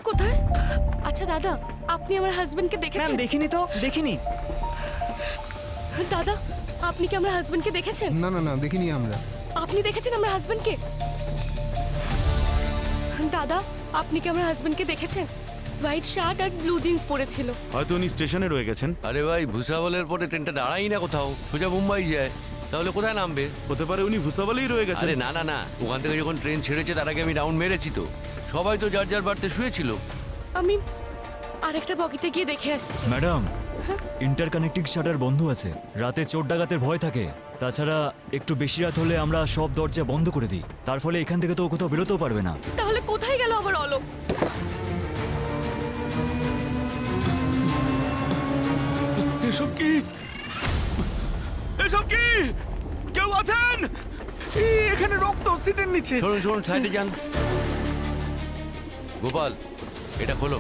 কোথায়? আচ্ছা দাদা, আপনি আমার হাজবেন্ডকে দেখেছেন? দেখিনি তো, দেখিনি। দাদা, আপনি কি আমার হাজবেন্ডকে দেখেছেন? না না না, দেখিনি আমরা। আপনি দেখেছেন আমার হাজবেন্ডকে? দাদা, আপনি কি আমার হাজবেন্ডকে দেখেছেন? হোয়াইট শার্ট আর ব্লু জিন্স পরেছিল। হয়তো উনি স্টেশনে রয়ে গেছেন। আরে ভাই, ভুসাবলের পরে ট্রেনটা দাঁড়াই না কোথাও, সোজা মুম্বাই যায়, তাহলে কোথায় নামবে? হতে পারে উনি ভুসাবলেই রয়ে গেছেন। আরে না না না, ওখান থেকে যখন ট্রেন ছেড়েছে তার আগে আমি রাউন্ড মেরেছি তো। সবাই তো যার যার বাড়িতে শুয়েছিল। আমি আরেকটা বগিতে গিয়ে দেখে আসছি। ম্যাডাম, ইন্টারকানেক্টিং শাটার বন্ধ আছে। রাতে চোর ডাকাতের ভয় থাকে। তাছাড়া একটু বেশি রাত হলে আমরা সব দরজা বন্ধ করে দিই। তার ফলে এখান থেকে তো ও কোথাও বেরোতেও পারবে না। তাহলে কোথায় গেল আমার অলোক? এসব কি? এসব কি? কেউ আছেন? এখানে রক্ত সিটের নিচে। শুনুন শুনুন, সাইডে যান। গোপাল, এটা খোলো।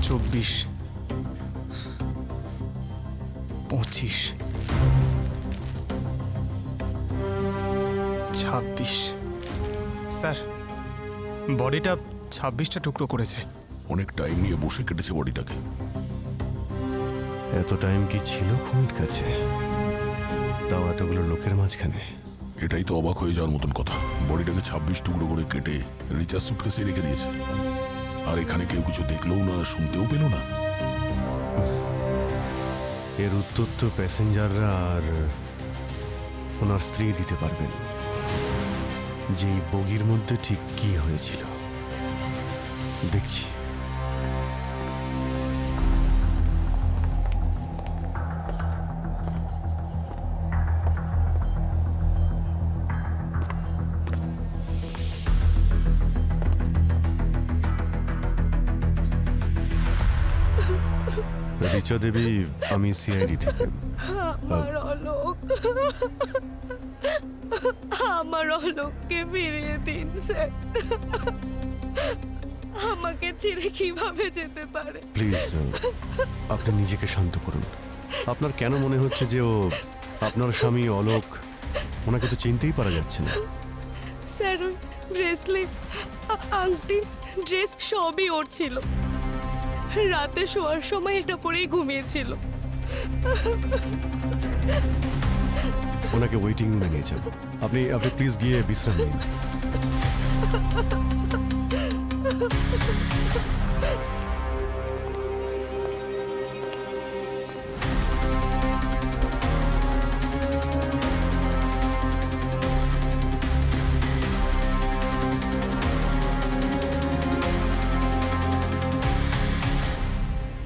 চব্বিশ, 25, 26। স্যার, বডিটা 26টা টুকরো করেছে। অনেক টাইম নিয়ে বসে কেটেছে বডিটাকে। এত টাইম কি ছিল খুনির কাছে? তাও এতগুলো লোকের মাঝখানে। এটাই তো অবাক হয়ে যাওয়ার মতন কথা। বডিটাকে 26 টুকরো করে কেটে রিচার্জ সুটকেসে রেখে দিয়েছে। আর এখানে কেউ কিছু দেখলেও না, শুনতেও পেল না। এর উত্তর তো প্যাসেঞ্জাররা আর ওনার স্ত্রী দিতে পারবেন, যে এই বগির মধ্যে ঠিক কি হয়েছিল। দেখছি। রিচা দেবী, আমি সিআইডি থেকে। আমার অলোক, আমার অলোককে ফিরিয়ে দিন স্যার। আমাকে ছেড়ে কিভাবে যেতে পারে? প্লিজ, আপনি নিজেকে শান্ত করুন। আপনার কেন মনে হচ্ছে যে ও আপনার স্বামী অলোক? ওনাকে তো চিনতেই পারা যাচ্ছে না। স্যার, ওই ব্রেসলেট, আংটি, ড্রেস সবই ওর ছিল। রাতে শোয়ার সময় এটা পরেই ঘুমিয়েছিল। ওনাকে ওয়েটিং রুমে নিয়ে যান। আপনি আপনি প্লিজ গিয়ে বিশ্রাম নিন।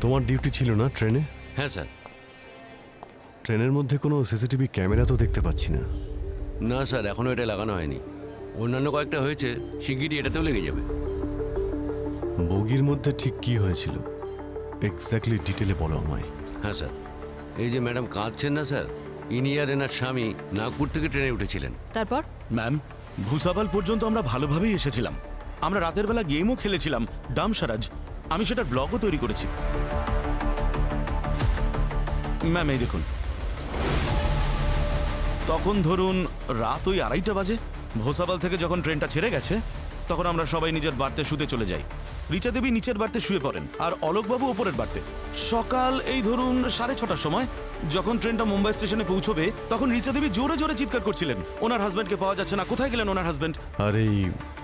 তোমার ডিউটি ছিল না ট্রেনে? হ্যাঁ স্যার। ট্রেনের মধ্যে কোনো সিসিটিভি ক্যামেরা তো দেখতে পাচ্ছি না। না স্যার, এখনও এটা লাগানো হয়নি। অন্যান্য কয়েকটা হয়েছে, শিগগিরই এটাতেও লেগে যাবে। বগির মধ্যে ঠিক কি হয়েছিল এক্স্যাক্টলি ডিটেলে বলো আমায়। হ্যাঁ স্যার, এই যে ম্যাডাম কাঁদছেন না স্যার, ইনি আর এনার স্বামী নাগপুর থেকে ট্রেনে উঠেছিলেন। তারপর ম্যাম, ভুসাবল পর্যন্ত আমরা ভালোভাবেই এসেছিলাম। আমরা রাতের বেলা গেমও খেলেছিলাম, ডামসারাজ। আমি সেটার ব্লগও তৈরি করেছি। ম্যাম, এই দেখুন। তখন ধরুন রাত ওই 2:30 বাজে। ভোসাবল থেকে যখন ট্রেনটা ছেড়ে গেছে, তখন আমরা সবাই নিজের বাড়িতে শুতে চলে যাই। রিচা দেবী নিচের বাড়িতে শুয়ে পড়েন আর অলোকবাবু ওপরের বাড়িতে। সকাল এই ধরুন 6:30টার সময় যখন ট্রেনটা মুম্বাই স্টেশনে পৌঁছবে, তখন রিচা দেবী জোরে জোরে চিৎকার করছিলেন, ওনার হাজব্যান্ডকে পাওয়া যাচ্ছে না, কোথায় গেলেন ওনার হাজব্যান্ড। আর এই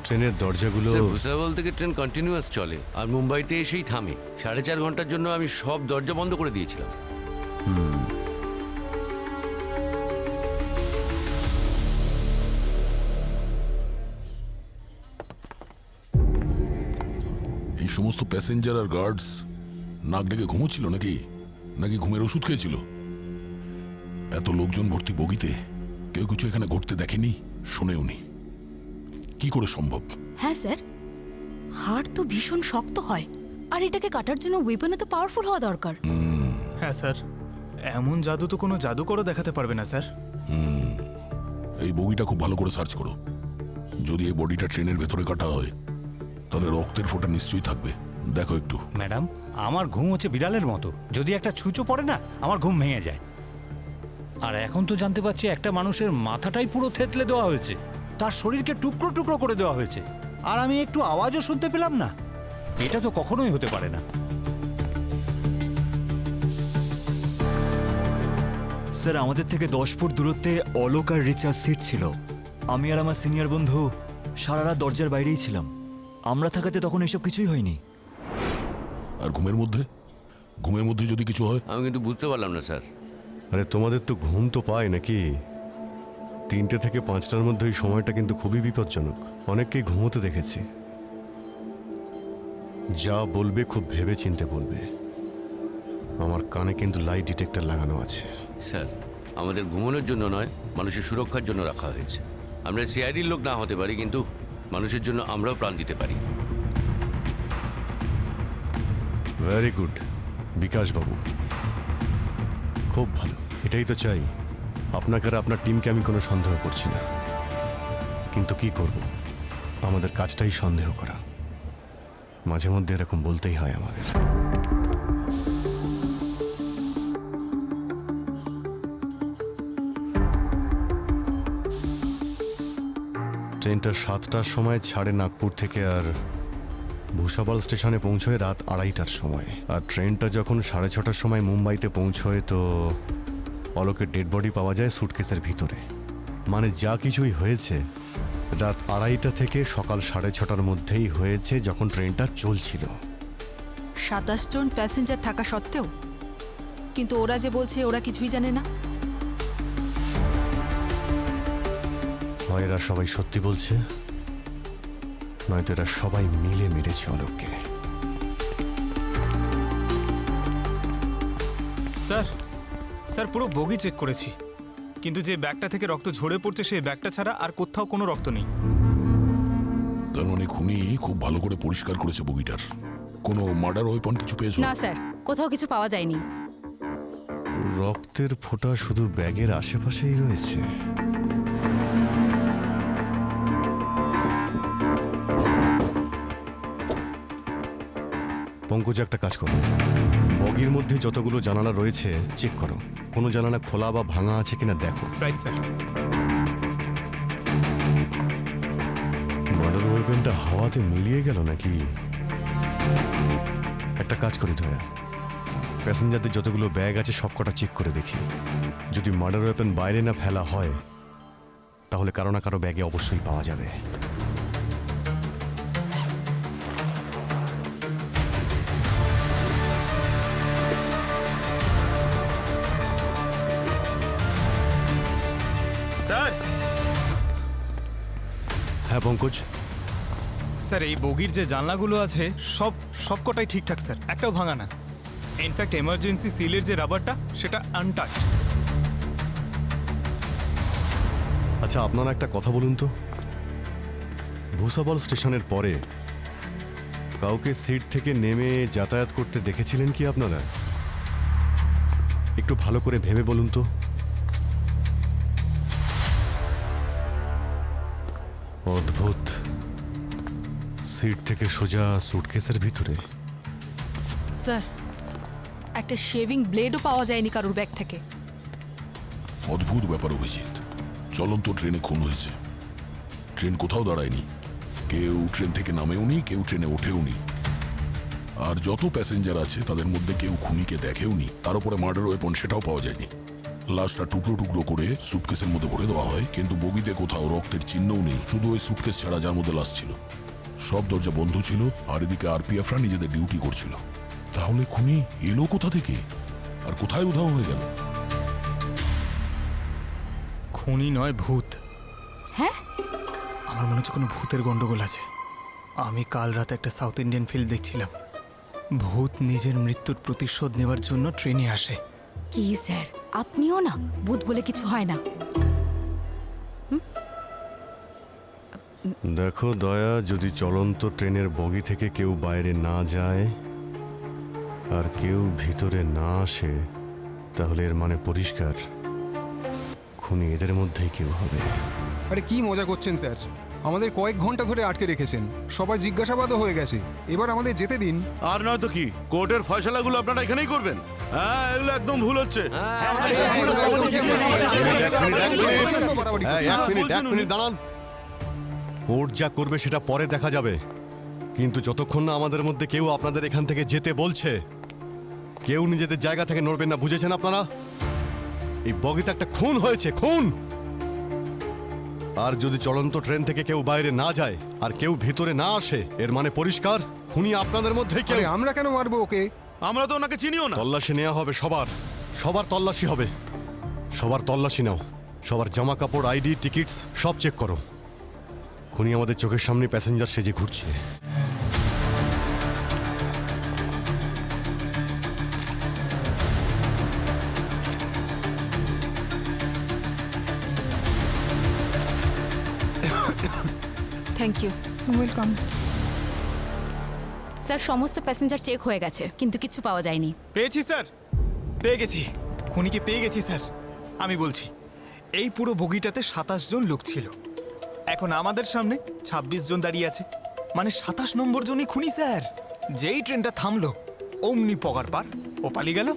ট্রেনের দরজাগুলো? স্যার, ভুসাবল থেকে ট্রেন কন্টিনিউয়াস চলে আর মুম্বাইতে এসেই থামে। 4.5 ঘন্টার জন্য আমি সব দরজা বন্ধ করে দিয়েছিলাম। এই সমস্ত প্যাসেঞ্জার আর গার্ডস নাক ডেকে ঘুমোচ্ছিল নাকি, নাকি ঘুমের ওষুধ খেয়েছিল? এত লোকজন ভর্তি বগিতে কেউ কিছু এখানে ঘটতে দেখেনি, শোনেওনি। কি করে সম্ভব? হ্যাঁ স্যার, হাড় তো ভীষণ শক্ত হয়, আর এটাকে কাটার জন্য ওয়েপন তো পাওয়ারফুল হওয়া দরকার। হ্যাঁ স্যার, এমন জাদু তো কোনো জাদুকরও দেখাতে পারবে না স্যার। এই বগিটা খুব ভালো করে সার্চ করো। যদি এই বডিটা ট্রেনের ভেতরে কাটা হয় তাহলে রক্তের ফোঁটা নিশ্চয়ই থাকবে। দেখো একটু। ম্যাডাম, আমার ঘুম হচ্ছে বিড়ালের মতো, যদি একটা ছুঁচো পড়ে না আমার ঘুম ভেঙে যায়। আর এখন তো জানতে পারছি একটা মানুষের মাথাটাই পুরো থেতলে দেওয়া হয়েছে, তার শরীরকে টুকরো টুকরো করে দেওয়া হয়েছে, আর আমি একটু আওয়াজও শুনতে পেলাম না। এটা তো কখনোই হতে পারে না। স্যার, আমাদের থেকে 10 ফুট দূরত্বে অলোক আর রিচার্জ সিট ছিল। আমি আর আমার সিনিয়র বন্ধু সারা রাত দরজার বাইরেই ছিলাম। আমরা থাকাতে তখন এসব কিছুই হয়নি। আর ঘুমের মধ্যে যদি কিছু হয়? আমি কিন্তু বুঝতে পারলাম না স্যার। আরে তোমাদের তো ঘুম তো পায় নাকি? 3টে থেকে 5টার মধ্যে এই সময়টা কিন্তু খুবই বিপজ্জনক। অনেককেই ঘুমোতে দেখেছি। যা বলবে খুব ভেবে চিন্তে বলবে। আমার কানে কিন্তু লাই ডিটেক্টর লাগানো আছে। স্যার, আমাদের ঘুমানোর জন্য নয়, মানুষের সুরক্ষার জন্য রাখা হয়েছে। আমরা সিআইডির লোক না হতে পারি, কিন্তু মানুষের জন্য আমরাও প্রাণ দিতে পারি। ভেরি গুড বিকাশ বাবু, খুব ভালো। এটাই তো চাই। আপনাকে আর আপনার টিমকে আমি কোনো সন্দেহ করছি না, কিন্তু কি করব, আমাদের কাজটাই সন্দেহ করা। মাঝে মধ্যে এরকম বলতেই হয় আমাদের। ট্রেনটা 7টার সময় ছাড়ে নাগপুর থেকে, আর ভূষাবাল স্টেশনে পৌঁছয় রাত 2:30টার সময়। আর ট্রেনটা যখন 6:30টার সময় মুম্বাইতে পৌঁছয় তো অলোকের ডেড বডি পাওয়া যায় সুটকেসের ভিতরে। মানে যা কিছুই হয়েছে রাত 2:30টা থেকে সকাল 6:30টার মধ্যেই হয়েছে, যখন ট্রেনটা চলছিল। 27 জন প্যাসেঞ্জার থাকা সত্ত্বেও? কিন্তু ওরা যে বলছে ওরা কিছুই জানে না। হয় এরা সবাই সত্যি বলছে, নয়তো এরা সবাই মিলে মেরেছে অলোককে। স্যার, স্যার পুরো বগি চেক করেছি, কিন্তু যে ব্যাগটা থেকে রক্ত ঝরে পড়ছে সেই ব্যাগটা ছাড়া আর কোথাও কোনো রক্ত নেই। তার মানে খুনি খুব ভালো করে পরিষ্কার করেছে বগিটার। কোনো মার্ডার ওয়েপন কিছু পেয়েছো? না স্যার, কোথাও কিছু পাওয়া যায়নি। রক্তের ফোঁটা শুধু ব্যাগের আশেপাশেই রয়েছে। পঙ্কজ, একটা কাজ করো, বগির মধ্যে যতগুলো জানালা রয়েছে চেক করো, কোনো জানালা খোলা বা ভাঙা আছে কিনা দেখো। Right sir. মার্ডার ওয়েপনটা হাওয়াতে মিলিয়ে গেল নাকি? একটা কাজ করি দয়া, প্যাসেঞ্জারদের যতগুলো ব্যাগ আছে সবকটা চেক করে দেখি। যদি মার্ডার ওয়েপন বাইরে না ফেলা হয় তাহলে কারো না কারো ব্যাগে অবশ্যই পাওয়া যাবে। স্যার, হ্যাঁ পঙ্কজ। স্যার এই বগির যে জানলাগুলো আছে সবকটাই ঠিকঠাক স্যার, একটাও ভাঙা না। ইনফ্যাক্ট এমার্জেন্সি সিলের যে রাবারটা সেটা আনটাচড। আচ্ছা, আপনারা একটা কথা বলুন তো, ভূষাবল স্টেশনের পরে কাউকে সিট থেকে নেমে যাতায়াত করতে দেখেছিলেন কি আপনারা? একটু ভালো করে ভেবে বলুন তো। অদ্ভুত, সিট থেকে সোজা সুটকেসের ভিতরে। স্যার, একটা শেভিং ব্লেডও পাওয়া যায়নি কারোর ব্যাগ থেকে। অদ্ভুত ব্যাপার অভিজিৎ, চলন্ত ট্রেনে খুন হয়েছে। ট্রেন কোথাও দাঁড়ায়নি, কেউ ট্রেন থেকে নামেও নি, কেউ ট্রেনে ওঠেও নি। আর যত প্যাসেঞ্জার আছে তাদের মধ্যে কেউ খুনিকে দেখেও নি। তার উপরে মার্ডার ওয়েপন সেটাও পাওয়া যায়নি। লাশটা টুকরো টুকরো করে সুটকেসের মধ্যে ভরে দেওয়া হয়, কিন্তু বগিতে কোথাও রক্তের চিহ্নও নেই, শুধু ওই সুটকেস ছাড়া যার মধ্যে লাশ ছিল। সব দরজা বন্ধ ছিল, আর এদিকে আরপিএফরা নিজেদের ডিউটি করছিল। তাহলে খুনি এলো কোথা থেকে আর কোথায় উধাও হয়ে গেল? খুনি নয়, ভূত। হ্যাঁ? আমার মনে হচ্ছে কোনো ভূতের গন্ডগোল আছে। আমি কাল রাতে একটা সাউথ ইন্ডিয়ান ফিল্ম দেখছিলাম। ভূত নিজের মৃত্যুর প্রতিশোধ নেওয়ার জন্য ট্রেনে আসে। কি স্যার, আপনিও না, ভূত বলে কিছু হয় না। দেখো দয়া, যদি চলন্ত ট্রেনের বগি থেকে কেউ বাইরে না যায় আর কেউ ভিতরে না আসে, তাহলে এর মানে পরিষ্কার খুনি এদের মধ্যেই কেউ হবে। আরে কি মজা করছেন স্যার? আমাদের কয়েক ঘন্টা ধরে আটকে রেখেছেন, সবার জিজ্ঞাসাবাদও হয়ে গেছে, এবার আমাদের যেতে দিন। আর নয় তো কি, কোর্টের ফয়সালাগুলো আপনারা এখানেই করবেন? হ্যাঁ, এগুলো একদম ভুল হচ্ছে। এক মিনিট দাঁড়ান। কোর্ট যা করবে সেটা পরে দেখা যাবে, কিন্তু যতক্ষণ না আমাদের মধ্যে কেউ আপনাদের এখান থেকে যেতে বলছে, কেউ নিজেদের জায়গা থেকে নড়বেন না, বুঝেছেন আপনারা? এই বগিতে একটা খুন হয়েছে, খুন। আর যদি চলন্ত ট্রেন থেকে কেউ বাইরে না যায় আর কেউ ভিতরে না আসে, এর মানে পরিষ্কার খুনি আপনাদের মধ্যে কেউ। আমরা কেন মারবো ওকে? আমরা তো ওনাকে চিনিও না। তল্লাশি নেওয়া হবে সবার তল্লাশি হবে। সবার তল্লাশি নাও, সবার জামা কাপড়, আইডি, টিকিটস সব চেক করো। খুনি আমাদের চোখের সামনে প্যাসেঞ্জার সেজে ঘুরছে। Thank you. ওয়েলকাম। স্যার, সমস্ত প্যাসেঞ্জার চেক হয়ে গেছে, কিন্তু কিছু পাওয়া যায়নি। পেয়েছি স্যার, পেয়ে গেছি। খুনিকে পেয়ে গেছি স্যার। আমি বলছি, এই পুরো বগিটাতে 27 জন লোক ছিল, এখন আমাদের সামনে 26 জন দাঁড়িয়ে আছে, মানে 27 নম্বর জনই খুনি স্যার। যেই ট্রেনটা থামলো অমনি পগার পার ও পালিয়ে গেল।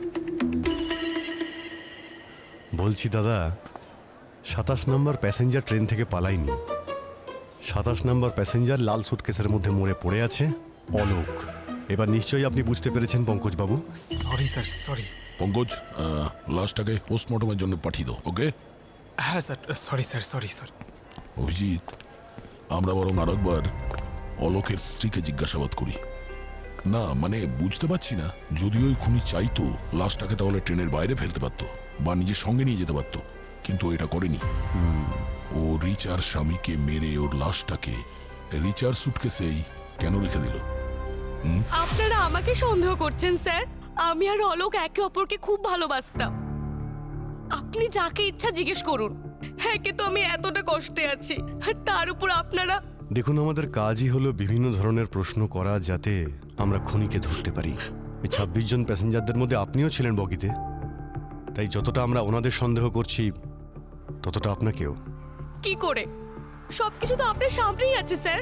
বলছি দাদা, 27 নম্বর প্যাসেঞ্জার ট্রেন থেকে পালায়নি। 27 নম্বর প্যাসেঞ্জার লাল সুটকেসের মধ্যে মরে পড়ে আছে, অলোক। এবার নিশ্চয়ই আপনি বুঝতে পেরেছেন পঙ্কজ বাবু। Sorry sir, sorry. পঙ্কজ, লাশটাকে পোস্টমর্টমের জন্য পাঠিয়ে দাও, ওকে? হ্যাঁ sir, sorry sir, sorry sorry. Abhijit, আমরা বরং আরেকবার অলোকের স্ত্রীকে জিজ্ঞাসাবাদ করি। না মানে বুঝতে পারছি না, যদি ওই খুনি চাইতো লাশটাকে তাহলে ট্রেনের বাইরে ফেলতে পারতো বা নিজের সঙ্গে নিয়ে যেতে পারতো, কিন্তু এটা করেনি। ও রিচার স্বামীকে মেরে ওর লাশটাকে রিচার সুটকেসেই কেন রেখে দিল? আপনারা আমাকে সন্দেহ করছেন স্যার? আমি আর অলোক একে অপরকে খুব ভালোবাসতাম। আপনি যাকে ইচ্ছা জিজ্ঞেস করুন, হ্যাঁ, কিন্তু আমি এতটা কষ্টে আছি, আর তার উপর আপনারা। দেখুন, আমাদের কাজই হলো বিভিন্ন ধরনের প্রশ্ন করা, যাতে আমরা খুনিকে ধরতে পারি। এই 26 জন প্যাসেঞ্জারদের মধ্যে আপনিও ছিলেন বগিতে, তাই যতটা আমরা ওনাদের সন্দেহ করছি ততটা আপনাকেও। কি করে? সবকিছু তো আপনার সামনেই আছে স্যার।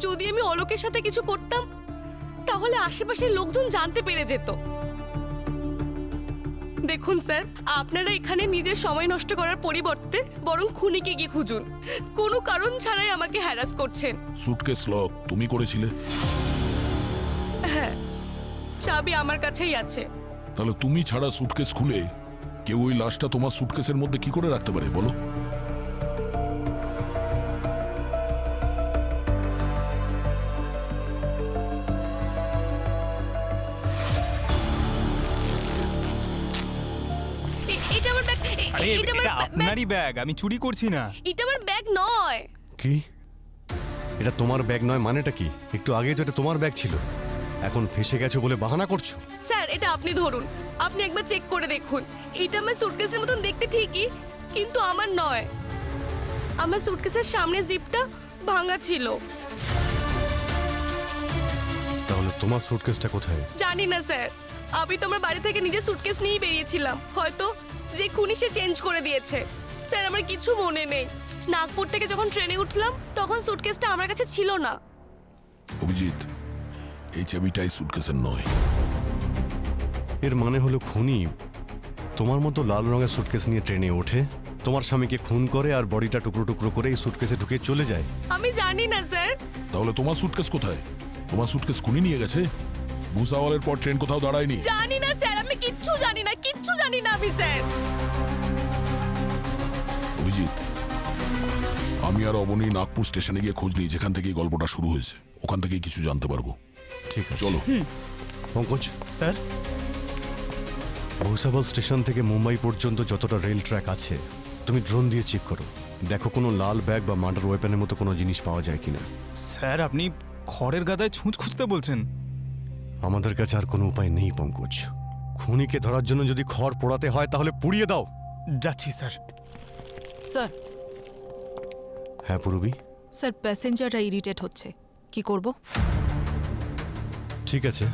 যদি আমি অলোকের সাথে কিছু করতাম, তাহলে আশেপাশের লোকজন জানতে পেরে যেত। দেখুন স্যার, আপনারা এখানে নিজের সময় নষ্ট করার পরিবর্তে বরং খুনিকে গিয়ে খুঁজুন। কোনো কারণ ছাড়াই আমাকে হ্যারাস করছেন। সুটকেস লক তুমি করেছিলে? হ্যাঁ, চাবি আমার কাছেই আছে। তাহলে তুমি ছাড়া সুটকেস খুলে কেউ ওই লাশটা তোমার সুটকেসের মধ্যে কি করে রাখতে পারে বলো? এটা আমার ব্যাগ। আরে এটা আমার এটা আপনারই ব্যাগ, আমি চুরি করছি না। এটা আমার ব্যাগ নয়। কি? এটা তোমার ব্যাগ নয় মানেটা কি? একটু আগে তো এটা তোমার ব্যাগ ছিল, এখন ফেসে গেছো বলে বাহানা করছো। স্যার, এটা আপনি ধরুন, আপনি একবার চেক করে দেখুন। এটা আমার সুটকেসের মতন দেখতে ঠিকই, কিন্তু আমার নয়। আমার সুটকেসের সামনে জিপটা ভাঙা ছিল। তাহলে তোমার সুটকেসটা কোথায়? জানি না স্যার, আমি তো আমার বাড়ি থেকে নিজে সুটকেস নিয়ে বেরিয়েছিলাম, হয়তো যে খুনি সে চেঞ্জ করে দিয়েছে। স্যার, আমার কিছু মনে নেই। নাগপুর থেকে যখন ট্রেনে উঠলাম তখন সুটকেসটা আমার কাছে ছিল না। অভিজিৎ, এই চাবিটাই সুটকেসের নয়। এর মানে হলো খুনি তোমার মতো লাল রঙের সুটকেস নিয়ে ট্রেনে ওঠে, তোমার স্বামীকে খুন করে আর বডিটা টুকরো টুকরো করে এই সুটকেসে ঢুকে চলে যায়। আমি জানি না স্যার। তাহলে তোমার সুটকেস কোথায়? তোমার সুটকেস খুনি নিয়ে গেছে? ভুসাওয়ালের পর ট্রেন কোথাও দাঁড়ায়নি? জানি না স্যার, আমি কিচ্ছু জানি না, কিচ্ছু জানি না আমি স্যার। অভিজিৎ, আমি আর অবনী নাগপুর স্টেশনে গিয়ে খোঁজ নিই, যেখান থেকে এই গল্পটা শুরু হয়েছে। ওখান থেকেই কিছু জানতে পারবো। ঠিক আছে, চলো। পঙ্কজ স্যার, ভুসাবল স্টেশন থেকে মুম্বাই পর্যন্ত যতটা রেল ট্র্যাক আছে তুমি ড্রোন দিয়ে চেক করো, দেখো কোনো লাল ব্যাগ বা মার্ডার ওয়েপনের মতো কোনো জিনিস পাওয়া যায় কিনা। স্যার আপনি খড়ের গাদায় ছুঁচ খুঁজতে বলছেন? আমাদের কাছে আর কোনো উপায় নেই পঙ্কজ। খুনিকে ধরার জন্য যদি খড় পোড়াতে হয় তাহলে পুড়িয়ে দাও। যাচ্ছি স্যার। স্যার, হ্যাঁ পূরবী? স্যার, প্যাসেঞ্জাররা ইরিটেট হচ্ছে, কি করব? ঠিক আছে,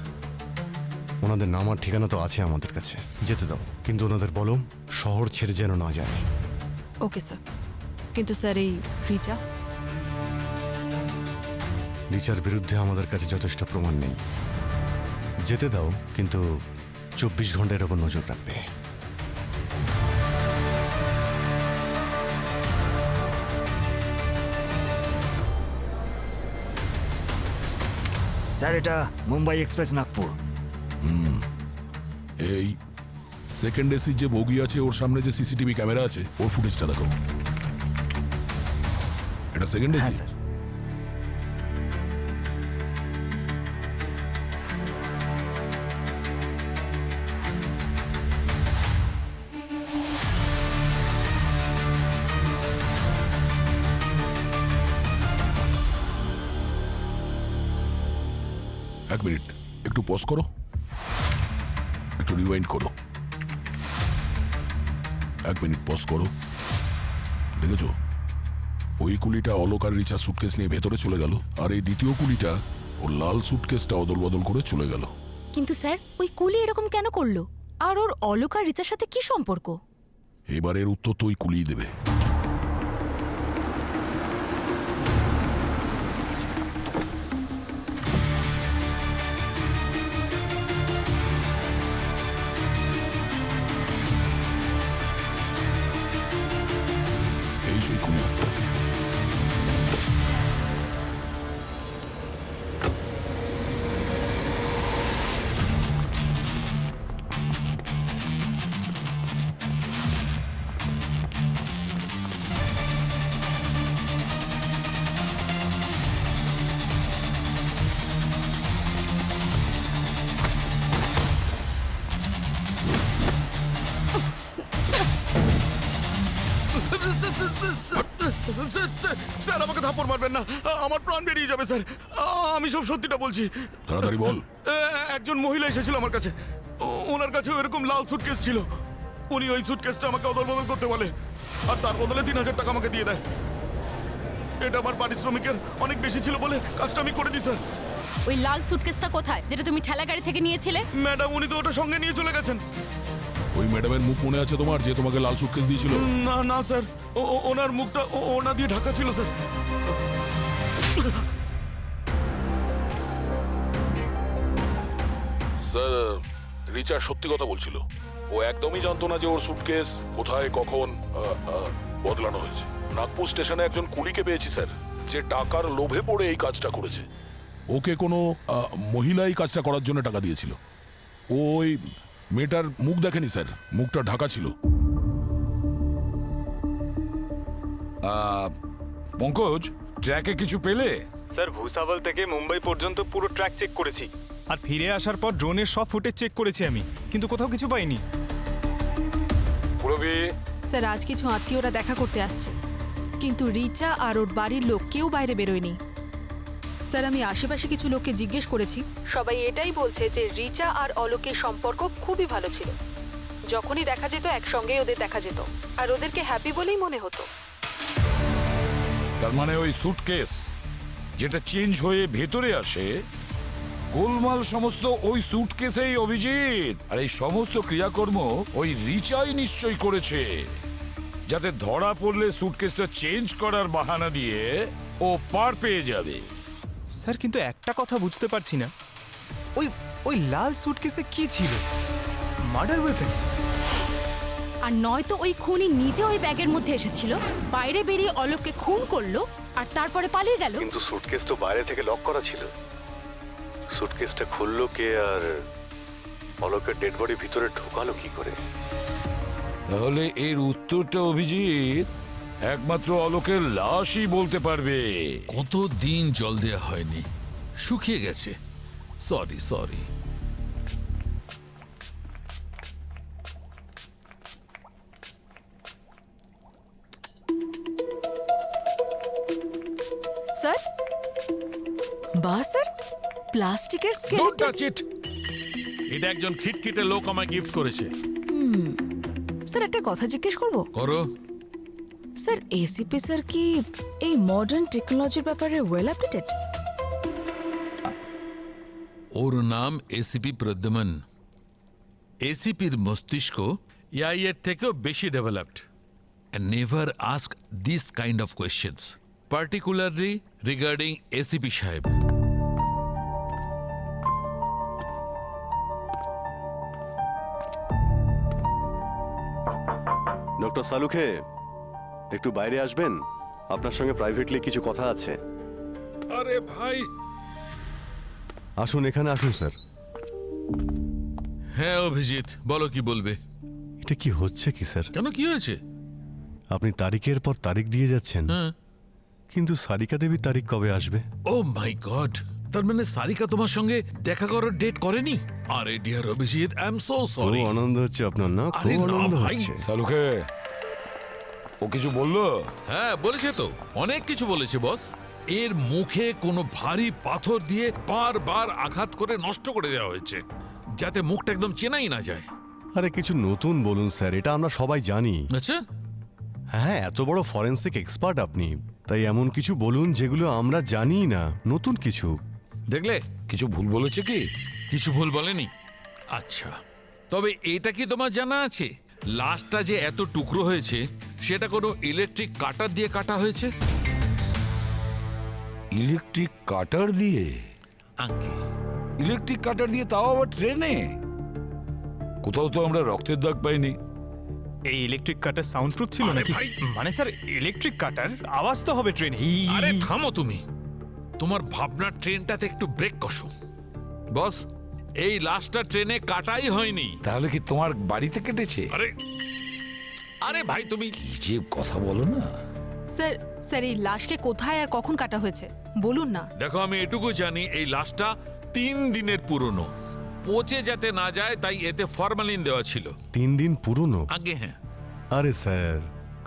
ওনাদের নাম আর ঠিকানা তো আছে আমাদের কাছে, যেতে দাও, কিন্তু ওনাদের বলো শহর ছেড়ে যেন না যায়। ওকে স্যার, কিন্তু স্যার এই রিচা? রিচার বিরুদ্ধে আমাদের কাছে যথেষ্ট প্রমাণ নেই। যেতে দাও, কিন্তু 24 ঘন্টার ওপর নজর রাখবে। স্যার এটা মুম্বাই এক্সপ্রেস নাগপুর। এই সেকেন্ড এসি যে বগি আছে ওর সামনে যে সিসিটিভি ক্যামেরা আছে ওর ফুটেজটা দেখো। এটা সেকেন্ড হ্যাঁ এসি? স্যার। এক মিনিট, একটু পজ করো, একটু রিওয়াইন্ড করো। 1 মিনিট পজ করো। দেখেছো, ওই কুলিটা অলোক আর রিচার সুটকেস নিয়ে ভেতরে চলে গেল, আর এই দ্বিতীয় কুলিটা ওর লাল সুটকেসটা অদল বদল করে চলে গেল। কিন্তু স্যার ওই কুলি এরকম কেন করলো? আর ওর অলোক আর রিচার সাথে কি সম্পর্ক? এবারের উত্তর তো ওই কুলিই দেবে। এই সেই কুলি। স্যার আমাকে থাপ্পড় মারবেন না, আমার প্রাণ বেরিয়ে যাবে স্যার। আমি সব সত্যিটা বলছি। তাড়াতাড়ি বল। একজন মহিলা এসেছিল আমার কাছে, ওনার কাছে এরকম লাল সুটকেস ছিল। উনি ওই সুটকেসটা আমাকে অদল বদল করতে বলে, আর তার বদলে 3000 টাকা আমাকে দিয়ে দেয়। এটা আমার পারিশ্রমিকের অনেক বেশি ছিল বলে কাজটা আমি করে দিই স্যার। ওই লাল সুটকেসটা কোথায়, যেটা তুমি ঠেলা গাড়ি থেকে নিয়েছিলে? ম্যাডাম উনি তো ওটা সঙ্গে নিয়ে চলে গেছেন। ওই ম্যাডামের মুখ মনে আছে তোমার, যে তোমাকে লাল সুটকেস দিয়েছিল? না না স্যার, ওনার মুখটা ওনা দিয়ে ঢাকা ছিল স্যার। স্যার, রিচার্ড সত্যি কথা বলছিল। ও একদমই জানতো না যে ওর সুটকেস কোথায় কখন বদলানো হয়েছে। নাগপুর স্টেশনে একজন কুলিকে পেয়েছি স্যার, যে টাকার লোভে পড়ে এই কাজটা করেছে। ওকে কোনো মহিলা এই কাজটা করার জন্য টাকা দিয়েছিল। ওই মেয়েটার মুখ দেখেনি স্যার, মুখটা ঢাকা ছিল। পঙ্কজ, ট্র্যাকে কিছু পেলে? স্যার, ভুসাবল থেকে মুম্বাই পর্যন্ত পুরো ট্র্যাক চেক করেছি, আর ফিরে আসার পর ড্রোনের সব ফুটেজ চেক করেছি আমি, কিন্তু কোথাও কিছু পাইনি। পুরবি, স্যার আজ কিছু আত্মীয়রা দেখা করতে আসছে, কিন্তু রিচা আর ওর বাড়ির লোক কেউ বাইরে বেরোয়নি। স্যার আমি আশেপাশে কিছু লোককে জিজ্ঞেস করেছি, সবাই এটাই বলছে যে রিচা আর অলোকের সম্পর্ক খুবই ভালো ছিল। যখনই দেখা যেত একসঙ্গেই ওদের দেখা যেত, আর ওদেরকে হ্যাপি বলেই মনে হতো। তার মানে ওই সুটকেস যেটা চেঞ্জ হয়ে ভেতরে আসে, গোলমাল সমস্ত ওই সুটকেসেই অভিজিৎ। আর এই সমস্ত ক্রিয়াকর্ম ওই রিচাই নিশ্চয়ই করেছে, যাতে ধরা পড়লে সুটকেসটা চেঞ্জ করার বাহানা দিয়ে ও পার পেয়ে যাবে। স্যার, কিন্তু একটা কথা বুঝতে পারছি না, ওই ওই লাল সুটকেসে কি ছিল? Murder weapon? আর নয়তো ওই খুনি নিজে ওই ব্যাগের মধ্যে এসেছিল, বাইরে বেরিয়ে অলোককে খুন করলো, আর তারপরে পালিয়ে গেল। কিন্তু সুটকেস তো বাইরে থেকে লক করা ছিল। সুটকেসটা খুললো কে, আর অলোকের ডেড বডি ভিতরে ঢোকালো কি করে? তাহলে এর উত্তরটা অভিজিৎ একমাত্র অলোকের লাশই বলতে পারবে। কত দিন জল দেয়া হয়নি, শুকিয়ে গেছে। Sorry sorry. স্যার, বাহ স্যার, প্লাস্টিকের ডোন্ট স্কেলেটন। Touch it. এটা একজন খিটখিটে লোক আমায় গিফট করেছে। স্যার একটা কথা জিজ্ঞেস করব? করো। স্যার এসিপি স্যার কি এই মডার্ন টেকনোলজির ব্যাপারে ওয়েল আপডেটেড? ওর নাম এসিপি প্রদ্যুমন। এসিপির মস্তিষ্ক এআই এর থেকেও বেশি developed, and never ask this kind of questions. Particularly regarding ACP সাহেব। ডক্টর সালুখে, একটু বাইরে আসবেন? আপনার সঙ্গে প্রাইভেটলি কিছু কথা আছে। আরে ভাই। আসুন, এখানে আসুন স্যার। হ্যাঁ অভিজিৎ, বলো কি বলবে। এটা কি হচ্ছে কি স্যার? কেন, কি হয়েছে? আপনি তারিখের পর তারিখ দিয়ে যাচ্ছেন, কিন্তু সারিকা দেবী তারিখ কবে আসবে? ও মাই গড, তার মানে সারিকা তোমার সঙ্গে দেখা করার ডেট করেনি? আরে dear Abhijit, I am so sorry. খুব আনন্দ হচ্ছে আপনার, না? আরে খুব না আনন্দ ভাই। হচ্ছে। সালুখে, ও কিছু বললো? হ্যাঁ বলেছে তো, অনেক কিছু বলেছে বস। এর মুখে কোনো ভারী পাথর দিয়ে বারবার আঘাত করে নষ্ট করে দেওয়া হয়েছে, যাতে মুখটা একদম চেনাই না যায়। আরে কিছু নতুন বলুন স্যার, এটা আমরা সবাই জানি। আচ্ছা, হ্যাঁ, এত বড় ফরেন্সিক এক্সপার্ট আপনি, তাই এমন কিছু বলুন যেগুলো আমরা জানি না, নতুন কিছু। দেখলে কিছু ভুল বলেছে কি? কিছু ভুল বলেনি। আচ্ছা, তবে এটা কি তোমার জানা আছে লাশটা যে এত টুকরো হয়েছে সেটা কোনো ইলেকট্রিক কাটার দিয়ে কাটা হয়েছে? ইলেকট্রিক কাটার দিয়ে? আঙ্কে, ইলেকট্রিক কাটার দিয়ে, তাও আবার ট্রেনে? কোথাও তো আমরা রক্তের দাগ পাইনি। এই ইলেকট্রিক কাটার সাউন্ড প্রুফ ছিল আরে নাকি? ভাই। মানে স্যার, ইলেকট্রিক কাটার আওয়াজ তো হবে ট্রেনে। আরে থামো তুমি, তোমার ভাবনার ট্রেনটাতে একটু ব্রেক কষো। বস, এই লাশটা ট্রেনে কাটাই হয়নি। তাহলে কি তোমার বাড়িতে কেটেছে? আরে আরে ভাই তুমি কি যে কথা বলো না। স্যার, স্যার এই লাশকে কোথায় আর কখন কাটা হয়েছে বলুন না। দেখো, আমি এটুকু জানি এই লাশটা 3 দিনের পুরনো, পচে যাতে না যায় তাই এতে ফরমালিন দেওয়া ছিল। 3 দিন পুরনো? আগে হ্যাঁ। আরে স্যার,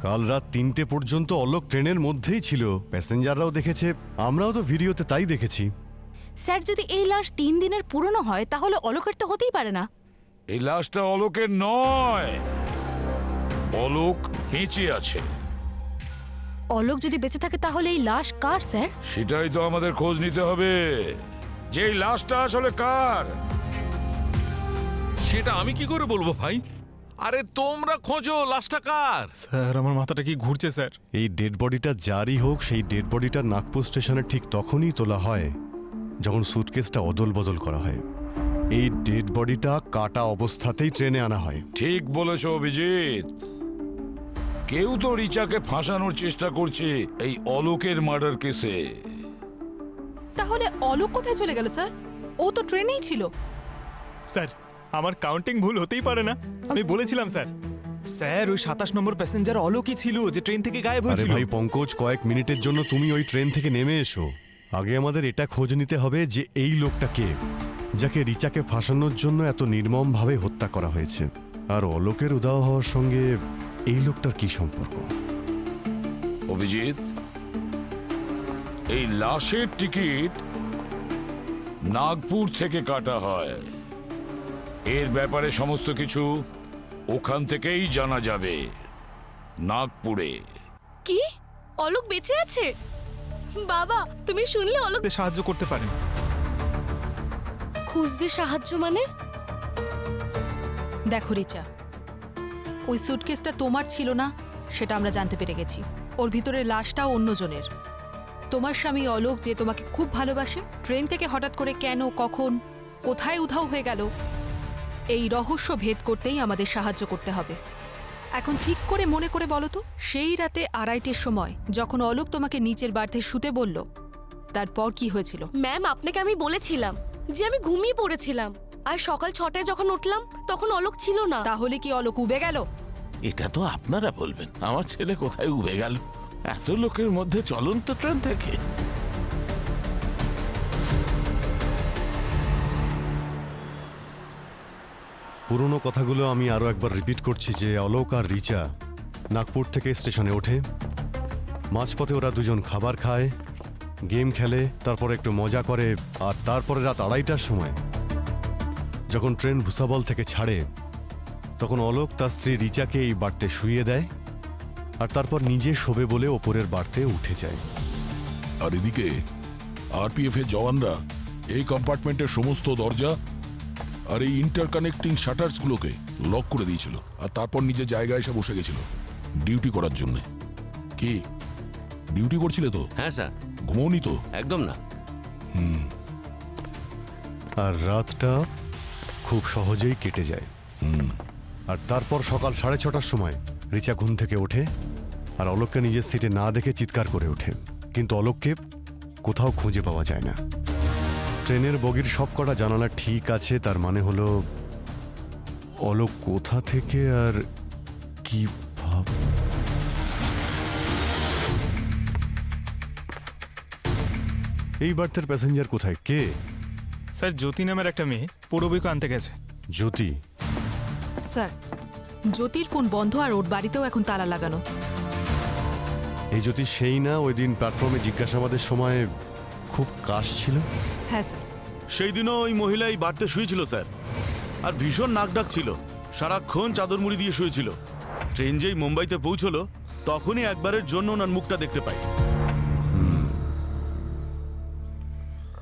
কাল রাত 3টে পর্যন্ত অলোক ট্রেনের মধ্যেই ছিল, প্যাসেঞ্জাররাও দেখেছে, আমরাও তো ভিডিওতে তাই দেখেছি। স্যার, যদি এই লাশ 3 দিনের পুরনো হয় তাহলে অলোকের তো হতেই পারে না। এই লাশটা অলোকের নয়, অলোক বেঁচে আছে। অলোক যদি বেঁচে থাকে তাহলে এই লাশ কার স্যার? সেটাই তো আমাদের খোঁজ নিতে হবে, যে এই লাশটা আসলে কার। সেটা আমি কি করে বলবো ভাই? আরে তোমরা খোঁজো লাশটা কার। স্যার, আমার মাথাটা কি ঘুরছে স্যার। এই ডেড বডিটা যারই হোক, সেই ডেড বডিটা নাগপুর স্টেশনে ঠিক তখনই তোলা হয় যখন সুটকেসটা অদল বদল করা হয়। এই ডেড বডিটা কাটা অবস্থাতেই ট্রেনে আনা হয়। ঠিক বলেছ অভিজিৎ, কেউ তো রিচাকে ফাঁসানোর চেষ্টা করছে এই অলোকের মার্ডার কেসে। তাহলে অলোক কোথায় চলে গেল স্যার? ও তো ট্রেনেই ছিল। স্যার, আমার কাউন্টিং ভুল হতেই পারে না। আমি বলেছিলাম স্যার। স্যার, ওই 27 নম্বর প্যাসেঞ্জার অলোকই ছিল যে ট্রেন থেকে গায়েব আরে হয়েছিল। ভাই পঙ্কজ, কয়েক মিনিটের জন্য তুমি ওই ট্রেন থেকে নেমে এসো। আগে আমাদের এটা খোঁজ নিতে হবে যে এই লোকটা কে, যাকে রিচাকে ফাঁসানোর জন্য এত নির্মমভাবে হত্যা করা হয়েছে। আর অলোকের উধাও হওয়ার সঙ্গে এই লোকটার কি সম্পর্ক? অভিজিৎ, এই লাশের টিকিট নাগপুর থেকে কাটা হয়। এর ব্যাপারে সমস্ত কিছু ওখান থেকেই জানা যাবে, নাগপুরে। কি অলোক বেঁচে আছে? বাবা, তুমি শুনলে অলোক সাহায্য করতে পারেন। খুঁজতে সাহায্য মানে? দেখো রিচা, ওই সুটকেসটা তোমার ছিল না সেটা আমরা জানতে পেরে গেছি। ওর ভিতরে লাশটাও অন্যজনের। তোমার স্বামী অলোক যে তোমাকে খুব ভালোবাসে, ট্রেন থেকে হঠাৎ করে কেন, কখন, কোথায় উধাও হয়ে গেল, এই রহস্য ভেদ করতেই আমাদের সাহায্য করতে হবে। এখন ঠিক করে মনে করে বলো তো, সেই রাতে 2:30টার সময় যখন অলোক তোমাকে নিচের বার্থে শুতে বলল, তারপর কি হয়েছিল? ম্যাম, আপনাকে আমি বলেছিলাম যে আমি ঘুমিয়ে পড়েছিলাম, আর সকাল 6টায় যখন উঠলাম তখন অলোক ছিল না। তাহলে কি অলোক উবে গেল? এটা তো আপনারা বলবেন, আমার ছেলে কোথায় উবে গেল এত লোকের মধ্যে চলন্ত ট্রেন থেকে? পুরনো কথাগুলো আমি আরো একবার রিপিট করছি যে অলোক আর রিচা নাগপুর থেকে স্টেশনে ওঠে, মাঝপথে ওরা দুজন খাবার খায়, গেম খেলে, তারপর একটু মজা করে, আর তারপরে রাত 2:30টার সময় যখন ট্রেন ভুসাবল থেকে ছাড়ে তখন অলোক তার স্ত্রী রিচাকে এই বাড়তে শুইয়ে দেয়, আর তারপর নিজে শোবে বলে ওপরের বাড়তে উঠে যায়। আর এদিকে আরপিএফ এর জওয়ানরা এই কম্পার্টমেন্টের সমস্ত দরজা আর এই ইন্টারকানেক্টিং শাটার্সগুলোকে লক করে দিয়েছিল, আর তারপর নিজের জায়গায় এসে বসে গেছিল ডিউটি করার জন্য। কি ডিউটি করছিলে তো? হ্যাঁ স্যার। ঘুমোনি তো? একদম না। আর রাতটা খুব সহজেই কেটে যায়। আর তারপর সকাল 6:30টার সময় রিচা ঘুম থেকে ওঠে আর অলোককে নিজের সিটে না দেখে চিৎকার করে ওঠে, কিন্তু অলোককে কোথাও খুঁজে পাওয়া যায় না। ট্রেনের বগির সবকটা জানালা ঠিক আছে, তার মানে হলো অলোক কোথা থেকে আর কি ভাব। এই বার্থের প্যাসেঞ্জার কোথায়, কে? স্যার জ্যোতি নামের একটা মেয়ে পূরবীকে আনতে গেছে। জ্যোতি? স্যার, জ্যোতির ফোন বন্ধ আর ওর বাড়িতেও এখন তালা লাগানো। এই জ্যোতি সেই না ওই দিন প্ল্যাটফর্মে জিজ্ঞাসাবাদের সময় খুব কাশ ছিল? হ্যাঁ স্যার। সেই দিনও ওই মহিলা এই বাড়িতে শুয়েছিল স্যার, আর ভীষণ নাক ডাক ছিল, সারাক্ষণ চাদর মুড়ি দিয়ে শুয়েছিল। ট্রেন যেই মুম্বাইতে পৌঁছলো তখনই একবারের জন্য ওনার মুখটা দেখতে পাই।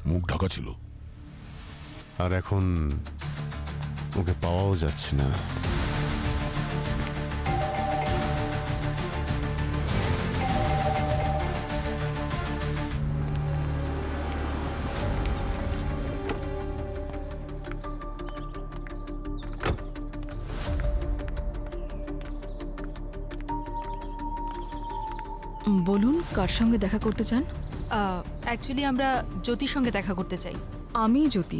মুখ ঢাকা ছিল। আর এখন ওকে পাওয়াও যাচ্ছে না। বলুন, কার সঙ্গে দেখা করতে চান? অ্যাকচুয়ালি আমরা জ্যোতির সঙ্গে দেখা করতে চাই। আমি জ্যোতি,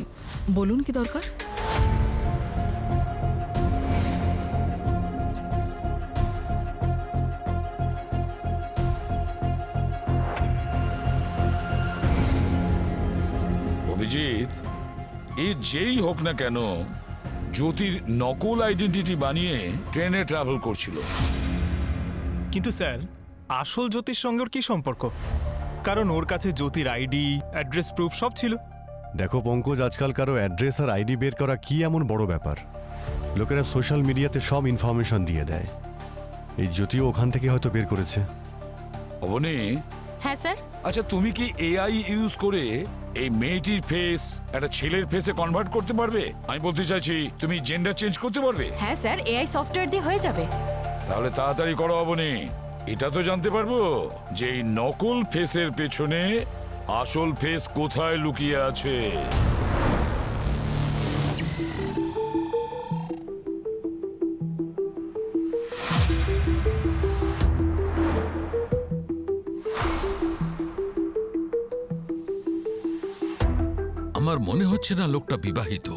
বলুন কি দরকার? অভিজিৎ, এ যেই হোক না কেন জ্যোতির নকল আইডেন্টিটি বানিয়ে ট্রেনে ট্রাভেল করছিল। কিন্তু স্যার আসল জ্যোতির সঙ্গে ওর কি সম্পর্ক? কারণ ওর কাছে জ্যোতির আইডি, অ্যাড্রেস প্রুফ সব ছিল। দেখো পঙ্কজ, আজকাল কারো অ্যাড্রেস আর আইডি বের করা কি এমন বড় ব্যাপার? লোকেরা সোশ্যাল মিডিয়াতে সব ইনফরমেশন দিয়ে দেয়। এই জ্যোতিও ওখান থেকে হয়তো বের করেছে। অবনী। হ্যাঁ স্যার। আচ্ছা, তুমি কি এআই ইউজ করে এই মেয়েটির ফেস একটা ছেলের ফেসে কনভার্ট করতে পারবে? আমি বলতে চাইছি, তুমি জেন্ডার চেঞ্জ করতে পারবে? হ্যাঁ স্যার, এআই সফটওয়্যার দিয়ে হয়ে যাবে। তাহলে তাড়াতাড়ি করো অবনী। এটা তো জানতে পারবো যে এই নকল ফেসের পেছনে আসল ফেস কোথায় লুকিয়ে আছে। আমার মনে হচ্ছে না লোকটা বিবাহিত।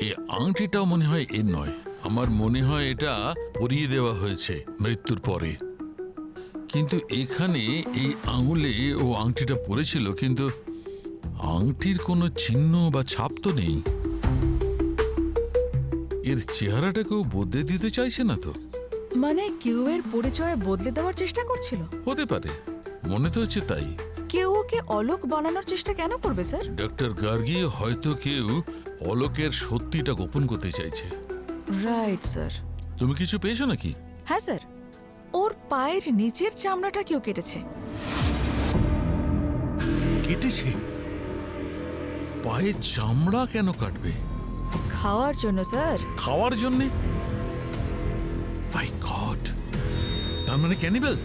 এই আংটিটাও মনে হয় এর নয়। আমার মনে হয় এটা পরিয়ে দেওয়া হয়েছে মৃত্যুর পরে। কিন্তু এখানে এই আঙুলে ও আংটিটা পরেছিল, কিন্তু আংটির কোনো চিহ্ন বা ছাপ তো নেই। এর চেহারাটা কেউ বদলে দিতে চাইছে না তো? মানে কেউ এর পরিচয় বদলে দেওয়ার চেষ্টা করছিল? হতে পারে, মনে তো হচ্ছে তাই। কেউ ওকে অলোক বানানোর চেষ্টা কেন করবে স্যার? ডক্টর গার্গী, হয়তো কেউ অলোকের সত্যিটা গোপন করতে চাইছে। Right sir. তুমি কিছু পেয়েছো নাকি? হ্যাঁ স্যার, ওর পায়ের নিচের চামড়াটা কেউ কেটেছে। কেটেছে? পায়ের চামড়া কেন কাটবে? খাওয়ার জন্য স্যার। খাওয়ার জন্য? মাই গড! তার মানে ক্যানিবাল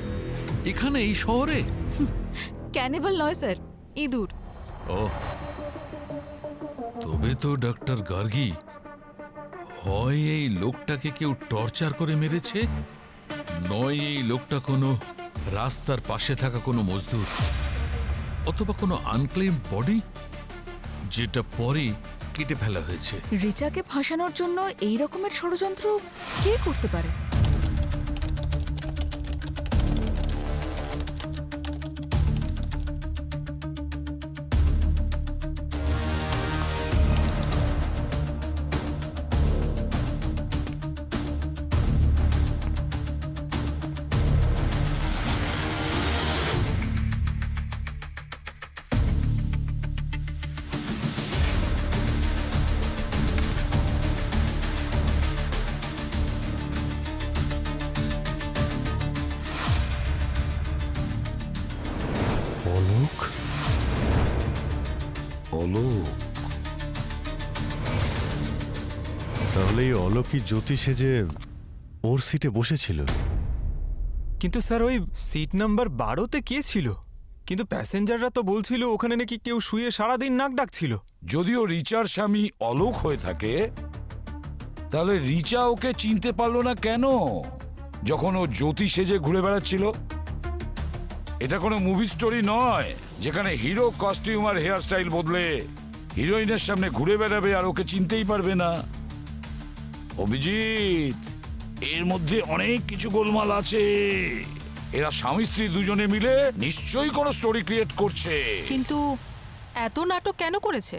এখানে এই শহরে? ক্যানিবাল নয় স্যার, ইঁদুর। ও, তবে তো ডক্টর গার্গী, হয় এই লোকটাকে কেউ টর্চার করে মেরেছে, নয় এই লোকটা কোনো রাস্তার পাশে থাকা কোনো মজদুর, অথবা কোনো আনক্লেম বডি যেটা পরে কেটে ফেলা হয়েছে। রিচাকে ফাঁসানোর জন্য এই রকমের ষড়যন্ত্র কে করতে পারে? অলোক? অলোক? তাহলে এই অলোকই জ্যোতি সেজে ওর সিটে বসেছিল? কিন্তু স্যার ওই সিট নাম্বার 12তে কে ছিল? কিন্তু প্যাসেঞ্জাররা তো বলছিল ওখানে নাকি কেউ শুয়ে সারাদিন নাক ডাকছিল। যদিও রিচার স্বামী অলোক হয়ে থাকে, তাহলে রিচা ওকে চিনতে পারলো না কেন যখন ও জ্যোতি সেজে ঘুরে বেড়াচ্ছিল? এটা কোনো মুভি স্টোরি নয় যেখানে হিরো কস্টিউম আর হেয়ার স্টাইল বদলে হিরোইনের সামনে ঘুরে বেড়াবে আর ওকে চিনতেই পারবে না। অভিজিৎ, এর মধ্যে অনেক কিছু গোলমাল আছে। এরা স্বামী স্ত্রী দুজনে মিলে নিশ্চয়ই কোনো স্টোরি ক্রিয়েট করছে। কিন্তু এত নাটক কেন করেছে?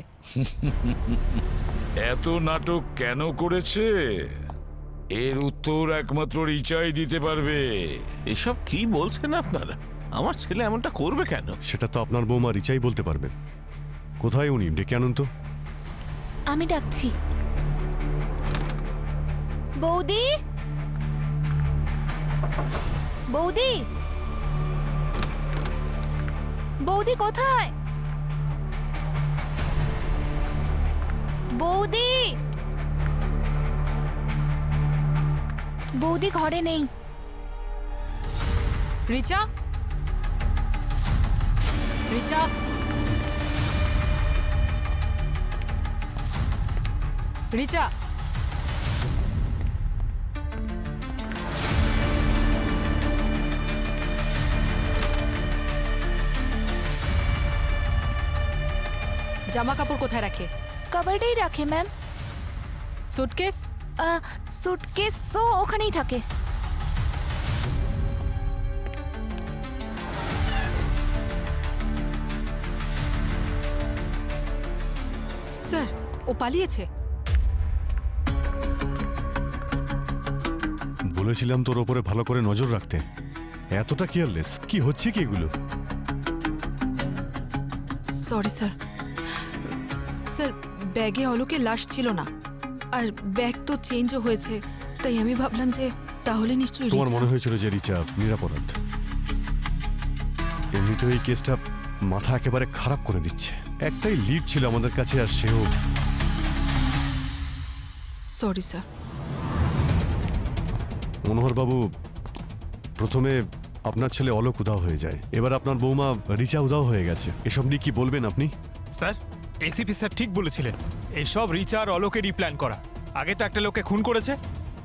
এত নাটক কেন করেছে এর উত্তর একমাত্র রিচাই দিতে পারবে। এসব কি বলছেন আপনারা? আমার ছেলে এমনটা করবে কেন? সেটা তো আপনার বৌমা রিচাই বলতে পারবে। কোথায় উনি? ডেকে আনুন তো। আমি ডাকছি। বৌদি, বৌদি, বৌদি কোথায়? বৌদি, বৌদি ঘরে নেই। রিচা, রিচা, রিচা, জামা কাপড় কোথায় রাখে? কবার্ডেই রাখে ম্যাম। সুটকেস? সুটকেসও ওখানেই থাকে। স্যার, ও পালিয়েছে। বলেছিলাম তোর ওপরে ভালো করে নজর রাখতে। এতটা কেয়ারলেস কি হচ্ছে কি এগুলো? Sorry sir. স্যার, ব্যাগে অলোকের লাশ ছিল না, আর ব্যাগ তো চেঞ্জও হয়েছে, তাই আমি ভাবলাম যে তাহলে নিশ্চয়ই তোমার রিচা। মনে হয়েছিল যে রিচা নিরাপরাধ? এমনিতে এই কেসটা মাথা একেবারে খারাপ করে দিচ্ছে। একটাই লিড ছিল আমাদের কাছে, আর সেও। Sorry sir. মনোহর বাবু, প্রথমে আপনার ছেলে অলোক উধাও হয়ে যায়, এবার আপনার বৌমা রিচা উধাও হয়ে গেছে। এসব নিয়ে কি বলবেন আপনি? স্যার, এসিপি স্যার ঠিক বলেছিলেন। এইসব রিচা আর অলোকেরই প্ল্যান করা। আগে তো একটা লোককে খুন করেছে,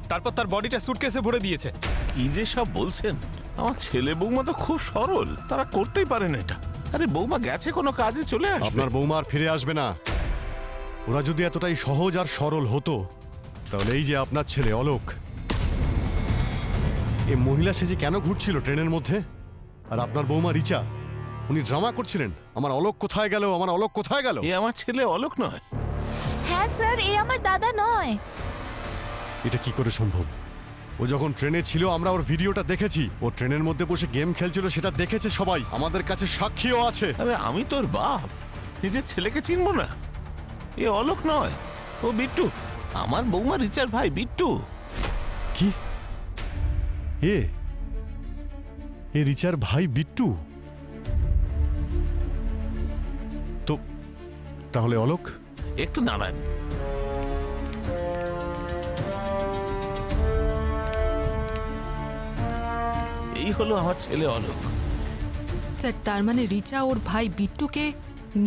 তারপর তার বডিটা সুটকেসে ভরে দিয়েছে। কি যে সব বলছেন? আমার ছেলে বৌমা তো খুব সরল, তারা করতেই পারেন এটা। আরে বৌমা গেছে কোনো কাজে, চলে আসবে। আপনার বৌমা আর ফিরে আসবে না। ওরা যদি এতটাই সহজ আর সরল হতো, তাহলে এই যে আপনার ছেলে অলোক, এই মহিলা সেজে কেন ঘুরছিল ট্রেনের মধ্যে? আর আপনার বৌমা রিচা, উনি ড্রামা করছিলেন, আমার অলোক কোথায় গেল, আমার অলোক কোথায় গেল। এ আমার ছেলে অলোক নয়। হ্যাঁ স্যার, এ আমার দাদা নয়। এটা কি করে সম্ভব? ও যখন ট্রেনে ছিল আমরা ওর ভিডিওটা দেখেছি। ও ট্রেনের মধ্যে বসে গেম খেলছিল, সেটা দেখেছে সবাই, আমাদের কাছে সাক্ষীও আছে। আরে আমি তোর বাপ, নিজের ছেলেকে চিনবো না? এ অলোক নয়, ও বিট্টু, আমার বৌমা রিচার ভাই বিট্টু। কি? এ রিচার ভাই বিট্টু? তো তাহলে অলোক? একটু দাঁড়ান। এই হলো আমার ছেলে অলোক। স্যার, তার মানে রিচা ওর ভাই বিট্টুকে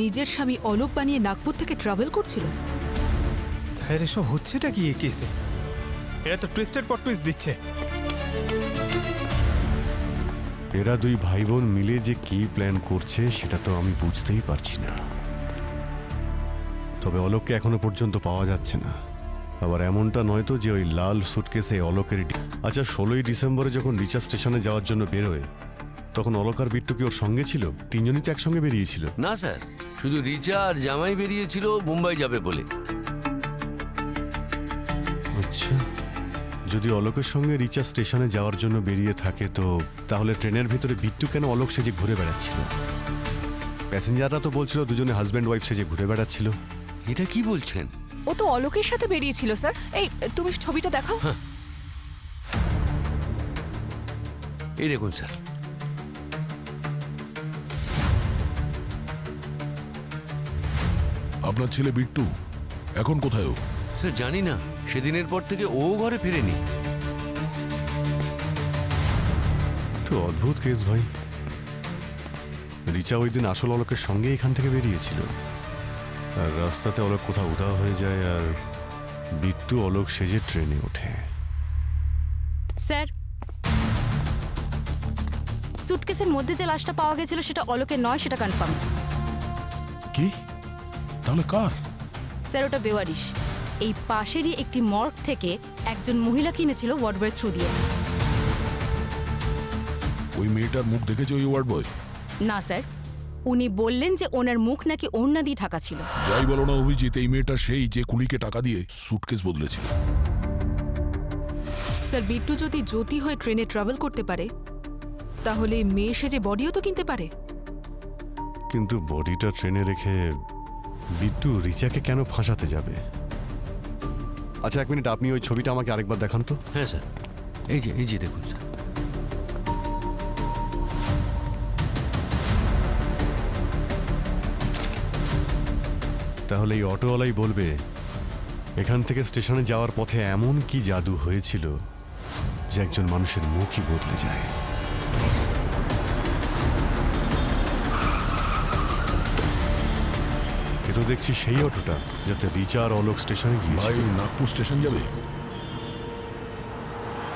নিজের স্বামী অলোক বানিয়ে নাগপুর থেকে ট্রাভেল করছিল। স্যার, এসব হচ্ছেটা কি এই কেসে? এরা তো টুইস্টের পর টুইস্ট দিচ্ছে। এরা দুই ভাই বোন মিলে যে কি প্ল্যান করছে সেটা তো আমি বুঝতেই পারছি না। তবে অলোককে এখনো পর্যন্ত পাওয়া যাচ্ছে না। আবার এমনটা নয় তো যে ওই লাল সুটকেসে অলোকের। আচ্ছা, 16ই ডিসেম্বরে যখন রিচা স্টেশনে যাওয়ার জন্য বেরোয়, তখন অলোক আর বিট্টু কি ওর সঙ্গে ছিল? তিনজনই তো একসঙ্গে বেরিয়েছিল। না স্যার, শুধু রিচা আর জামাই বেরিয়েছিল মুম্বাই যাবে বলে। আচ্ছা, যদি অলোকের সঙ্গে রিচা স্টেশনে যাওয়ার জন্য বেরিয়ে থাকে, তো তাহলে ট্রেনের ভিতরে বিট্টু কেন অলোক সেজে ঘুরে বেড়াচ্ছিল? প্যাসেঞ্জাররা তো বলছিল দুজনে হাজব্যান্ড ওয়াইফ সেজে ঘুরে বেড়াচ্ছিল। এটা কি বলছেন? ও তো অলোকের সাথে বেরিয়েছিল স্যার। এই তুমি ছবিটা দেখাও। এই দেখুন স্যার। আপনার ছেলে বিট্টু এখন কোথায়? ও স্যার জানি না, সেদিনের পর থেকে ও ঘরে ফেরেনি। কিন্তু অদ্ভুত কেস ভাই। রিচা ওই দিন আসল অলোকের সঙ্গে এখান থেকে বেরিয়েছিল, আর রাস্তাতে অলোক কোথাও উধাও হয়ে যায়, আর বিট্টু অলোক সেজে ট্রেনে ওঠে। স্যার, সুটকেসের মধ্যে যে লাশটা পাওয়া গেছিল সেটা অলোকের নয়, সেটা কনফার্ম। কি? তাহলে কার? স্যার, ওটা বেওয়ারিশ। এই পাশেরই একটি মর্গ থেকে একজন মহিলা কিনেছিল ওয়ার্ডবয়ের থ্রু দিয়ে। ওই মেয়েটার মুখ দেখেছে ওই ওয়ার্ড বয়? না স্যার, উনি বললেন যে ওনার মুখ নাকি ওড়না দিয়ে ঢাকা ছিল। যাই বলো না অভিজিৎ, এই মেয়েটা সেই যে কুলিকে টাকা দিয়ে সুটকেস বদলেছিল। স্যার, বিট্টু যদি জ্যোতি হয়ে ট্রেনে ট্রাভেল করতে পারে, তাহলে মেয়ে সেজে বডিও তো কিনতে পারে। কিন্তু বডিটা ট্রেনে রেখে বিট্টু রিচাকে কেন ফাঁসাতে যাবে? আচ্ছা, এক মিনিট, আপনি ওই ছবিটা আমাকে আরেকবার দেখান তো। হ্যাঁ স্যার, এই যে দেখুন স্যার। তাহলে এই অটোওয়ালাই বলবে এখান থেকে স্টেশনে যাওয়ার পথে এমন কি জাদু হয়েছিল যে একজন মানুষের মুখই বদলে যায়। এ তো দেখছি সেই অটোটা যাতে রিচা আর অলোক স্টেশনে ভাই, গিয়েছিল। নাগপুর স্টেশন যাবে?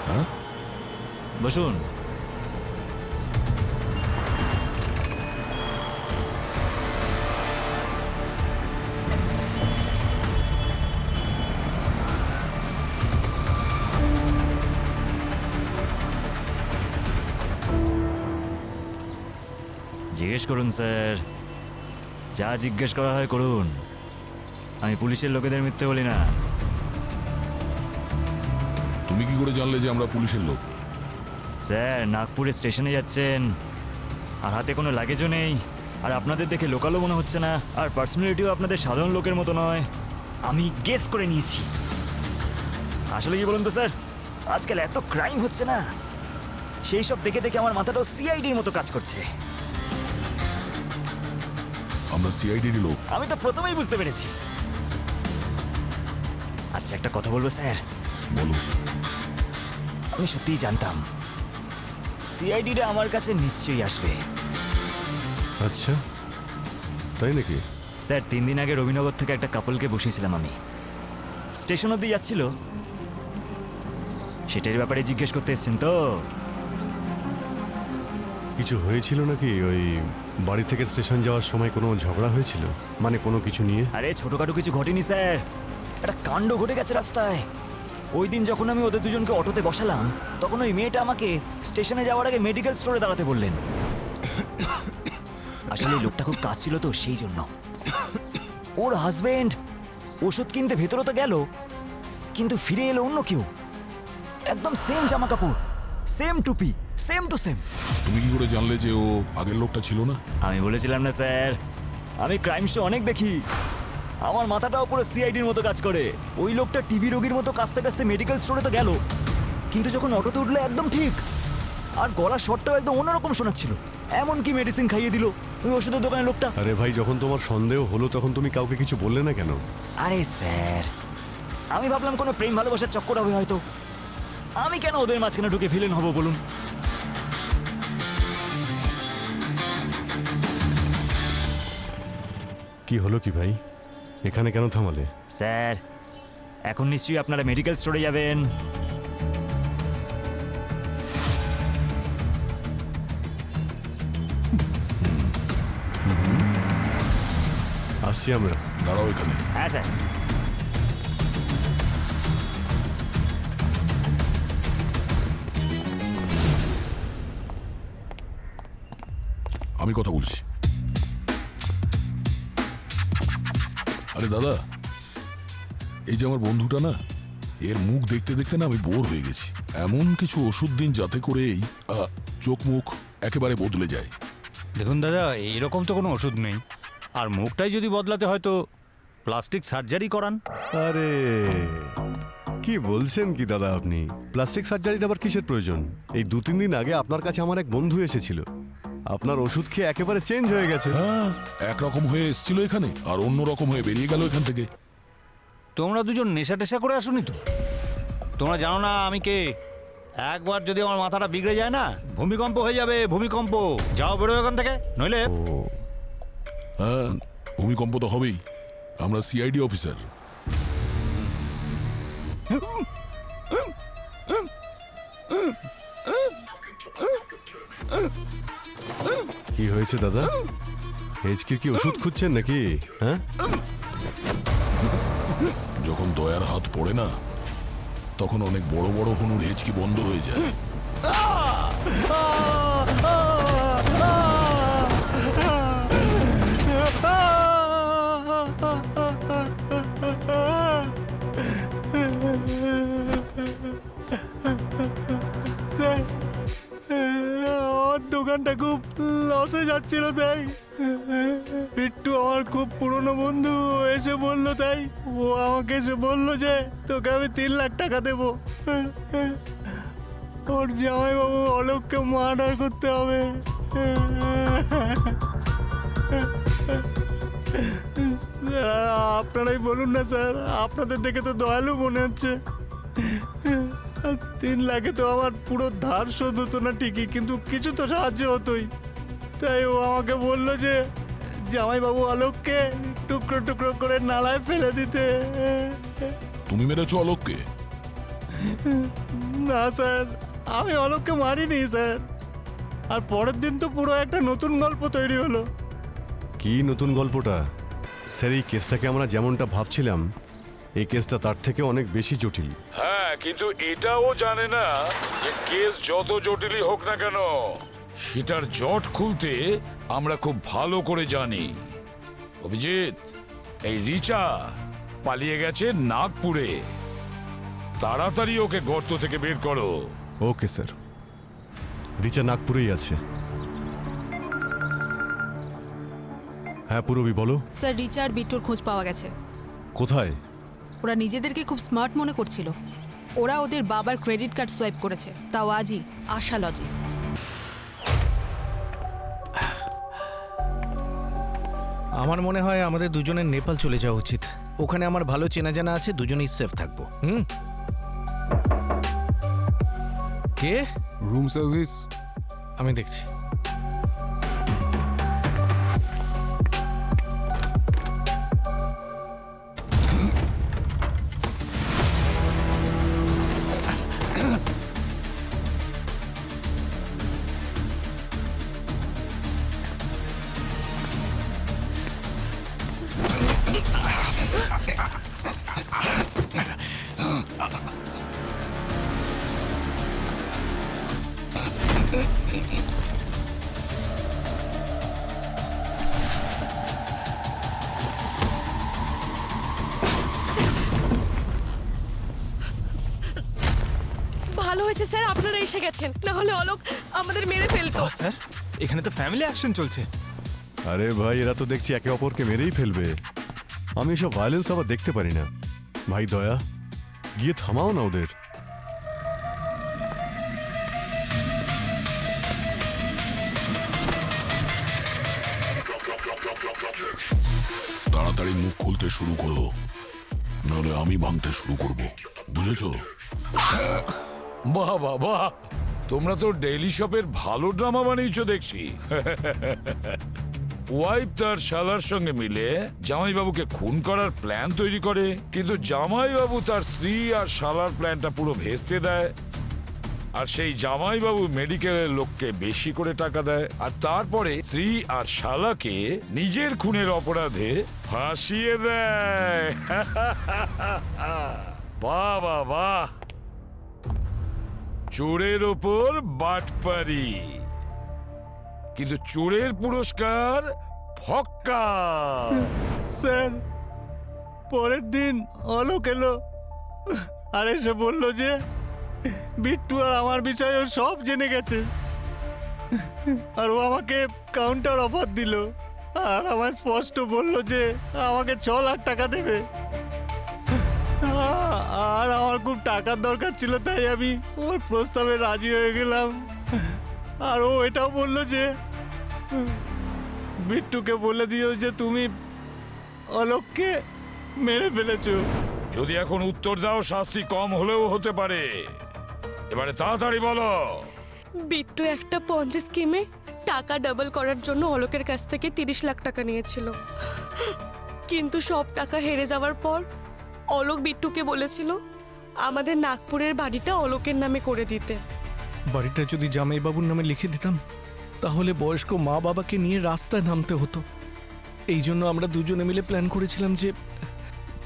হ্যাঁ, বসুন। জিজ্ঞেস করুন স্যার, যা জিজ্ঞেস করা হয় করুন। আমি পুলিশের লোকেদের মিথ্যে বলি না। তুমি কি করে জানলে যে আমরা পুলিশের লোক? স্যার, নাগপুরে স্টেশনে যাচ্ছেন আর হাতে কোনো লাগেজও নেই, আর আপনাদের দেখে লোকালও মনে হচ্ছে না, আর পার্সোনালিটিও আপনাদের সাধারণ লোকের মতো নয়। আমি গেস করে নিয়েছি। আসলে কি বলুন তো স্যার, আজকাল এত ক্রাইম হচ্ছে না, সেই সব দেখে দেখে আমার মাথাটাও সিআইডির মতো কাজ করছে। আমরা সিআইডির লোক? আমি তো প্রথমেই বুঝতে পেরেছি। আচ্ছা, একটা কথা বলবো স্যার? বলো। আমি সত্যিই জানতাম সিআইডিটা আমার কাছে নিশ্চয়ই আসবে। আচ্ছা, তাই নাকি? স্যার, 3 দিন আগে রবিনগর থেকে একটা কাপলকে বসিয়েছিলাম আমি। স্টেশন অব্দি যাচ্ছিল, সেটার ব্যাপারে জিজ্ঞেস করতে এসছেন তো? কিছু হয়েছিল নাকি? ওই বাড়ি থেকে স্টেশন যাওয়ার সময় কোনো ঝগড়া হয়েছিল, মানে কোনো কিছু নিয়ে? আরে ছোটখাটো কিছু ঘটেনি স্যার, একটা কাণ্ড ঘটে গেছে রাস্তায়। ওই দিন যখন আমি ওদের দুজনকে অটোতে বসালাম, তখন ওই মেয়েটা আমাকে স্টেশনে যাওয়ার আগে মেডিকেল স্টোরে দাঁড়াতে বললেন। আসলে লোকটা খুব কাজ ছিল তো, সেই জন্য। ওর হাজবেন্ড ওষুধ কিনতে ভেতরে তো গেল, কিন্তু ফিরে এলো অন্য কেউ, একদম সেম জামা কাপড়, সেম টুপি, সেম টু সেম। তুমি কি করে জানলে যে ও আগের লোকটা ছিল না? আমি বলেছিলাম না স্যার, আমি ক্রাইম শো অনেক দেখি, আমার মাথাটাও পুরো সিআইডির মতো কাজ করে। ওই লোকটা টিভি রোগীর মতো কাছতে কাছতে মেডিকেল স্টোরে তো গেল, কিন্তু যখন অটোতে উঠলো একদম ঠিক, আর গলার শটটাও একদম অন্যরকম শোনাচ্ছিল। এমনকি মেডিসিন খাইয়ে দিল ওই ওষুধের দোকানের লোকটা। আরে ভাই, যখন তোমার সন্দেহ হলো তখন তুমি কাউকে কিছু বললে না কেন? আরে স্যার, আমি ভাবলাম কোনো প্রেম ভালোবাসার চক্কর হবে হয়তো। আমি কেন ওদের মাঝখানে ঢুকে ভিলেন হব বলুন? কি হলো কি ভাই, এখানে কেন থামালে? স্যার, এখন নিশ্চয়ই আপনারা মেডিকেল স্টোরে যাবেন। আসছি আমরা। দাঁড়াও এখানে। হ্যাঁ স্যার। আমি কথা বলছি। আরে দাদা, এই যে আমার বন্ধুটা না, এর মুখ দেখতে দেখতে না আমি বোর হয়ে গেছি। এমন কিছু ওষুধ দিন যাতে করে এই চোখ মুখ একেবারে বদলে যায়। দেখুন দাদা, এইরকম তো কোনো ওষুধ নেই, আর মুখটাই যদি বদলাতে হয় তো প্লাস্টিক সার্জারি করান। আরে কি বলছেন কি দাদা আপনি? প্লাস্টিক সার্জারির আবার কিসের প্রয়োজন? এই 2-3 দিন আগে আপনার কাছে আমার এক বন্ধু এসেছিল, আপনার ওষুধ খেয়ে একেবারে চেঞ্জ হয়ে গেছে। হ্যাঁ, একরকম হয়ে এসেছিল এখানে আর অন্য রকম হয়ে বেরিয়ে গেল এখান থেকে। তোমরা দুজন নেশা টেশা করে আসুনি তো? তোমরা জানো না আমি কে? একবার যদি আমার মাথাটা বিগড়ে যায় না, ভূমিকম্প হয়ে যাবে, ভূমিকম্প। যাও, বেরো এখান থেকে, নইলে। হ্যাঁ, ভূমিকম্প তো হবেই। আমরা সিআইডি অফিসার। কি হয়েছে দাদা? হেঁচকির কি ওষুধ খুঁজছেন নাকি? হ্যাঁ, যখন দয়ার হাত পড়ে না, তখন অনেক বড় বড় হনুর হেঁচকি বন্ধ হয়ে যায়। আমার দোকানটা খুব লসে যাচ্ছিল, তাই বিট্টু আমার খুব পুরনো বন্ধু এসে বললো, তাই ও আমাকে এসে বললো যে তোকে আমি 3 লাখ টাকা দেবো। ওর জামাইবাবু অলোককে মার্ডার করতে হবে। স্যার, আপনারাই বলুন না স্যার, আপনাদের দেখে তো দয়ালু মনে হচ্ছে। 3 লাখে তো আমার পুরো ধার শোধ হতো না ঠিকই, কিন্তু কিছু তো সাহায্য হতোই। তাই ও আমাকে বললো যে জামাইবাবু অলোককে টুকরো টুকরো করে নালায় ফেলে দিতে। তুমি মেরেছো অলোককে? না স্যার, আমি অলোককে মারিনি স্যার। আর পরের দিন তো পুরো একটা নতুন গল্প তৈরি হলো। কি নতুন গল্পটা? স্যার, এই কেসটাকে আমরা যেমনটা ভাবছিলাম, এই কেসটা তার থেকে অনেক বেশি জটিল। হ্যাঁ, কিন্তু এটাও জানে না যে কেস যত জটিলই হোক না কেন, সেটার জট খুলতে আমরা খুব ভালো করে জানি। অভিজিৎ, এই রিচা পালিয়ে গেছে নাগপুরে। তাড়াতাড়ি ওকে গর্ত থেকে বের করো। ওকে স্যার, রিচা নাগপুরেই আছে। হ্যাঁ পুরবি, বলো। স্যার, রিচা আর বিট্টুর খোঁজ পাওয়া গেছে। কোথায়? ওরা নিজেদেরকে খুব স্মার্ট মনে করছিল। ওরা ওদের বাবার ক্রেডিট কার্ড সোয়াইপ করেছে, তাও আজই, আশা লজে। আমার মনে হয় আমাদের দুজনের নেপাল চলে যাওয়া উচিত। ওখানে আমার ভালো চেনা জানা আছে, দুজনেই সেফ থাকবো। কে? রুম সার্ভিস আমি দেখছি। ভালো হয়েছে স্যার আপনারা এসে গেছেন, না হলে অলোক আমাদের মেরে ফেলতো। স্যার, এখানে তো ফ্যামিলি অ্যাকশন চলছে। আরে ভাই, এরা তো দেখছি একে অপরকে মেরেই ফেলবে। আমি এসব ভায়োলেন্স আবার দেখতে পারি না। ভাই দয়া, গিয়ে থামাও না ওদের। তাড়াতাড়ি মুখ খুলতে শুরু করো, নাহলে আমি ভাঙতে শুরু করব, বুঝেছো? বাহ বাহ বাহ, তোমরা তো ডেইলি শপের ভালো ড্রামা বানিয়েছো দেখছি। ওয়াইফ তার শালার সঙ্গে মিলে জামাইবাবুকে খুন করার প্ল্যান তৈরি করে, কিন্তু জামাইবাবু তার স্ত্রী আর শালার প্ল্যানটা পুরো ভেস্তে দেয়। আর সেই জামাইবাবু মেডিকেলের লোককে বেশি করে টাকা দেয়, আর তারপরে স্ত্রী আর শালাকে নিজের খুনের অপরাধে ফাঁসিয়ে দেয়। বাহ বাহ বাহ, চোরের ওপর বাটপারি, কিন্তু চোরের পুরস্কার ফক্কা। স্যার, পরের দিন অলোক এলো আর এসে বললো যে বিট্টু আর আমার বিষয়ে ও সব জেনে গেছে, আর ও আমাকে কাউন্টার অফার দিল, আর আমায় স্পষ্ট বললো যে আমাকে 6 লাখ টাকা দেবে। আর আমার খুব টাকার দরকার ছিল, তাই আমি ওর প্রস্তাবে রাজি হয়ে গেলাম। আর ও এটাও বললো যে বিট্টুকে বলে দিও যে তুমি অলোককে মেরে ফেলেছো। যদি এখন উত্তর দাও, শাস্তি কম হলেও হতে পারে। এবারে তাড়াতাড়ি বলো। বিট্টু একটা পঞ্জি স্কিমে টাকা ডাবল করার জন্য অলোকের কাছ থেকে 30 লাখ টাকা নিয়েছিল, কিন্তু সব টাকা হেরে যাওয়ার পর অলোক বিট্টুকে বলেছিল আমাদের নাগপুরের বাড়িটা অলোকের নামে করে দিতে। বাড়িটা যদি জামাইবাবুর নামে লিখে দিতাম তাহলে বয়স্ক মা বাবাকে নিয়ে রাস্তায় নামতে হতো। এই জন্য আমরা দুজনে মিলে প্ল্যান করেছিলাম যে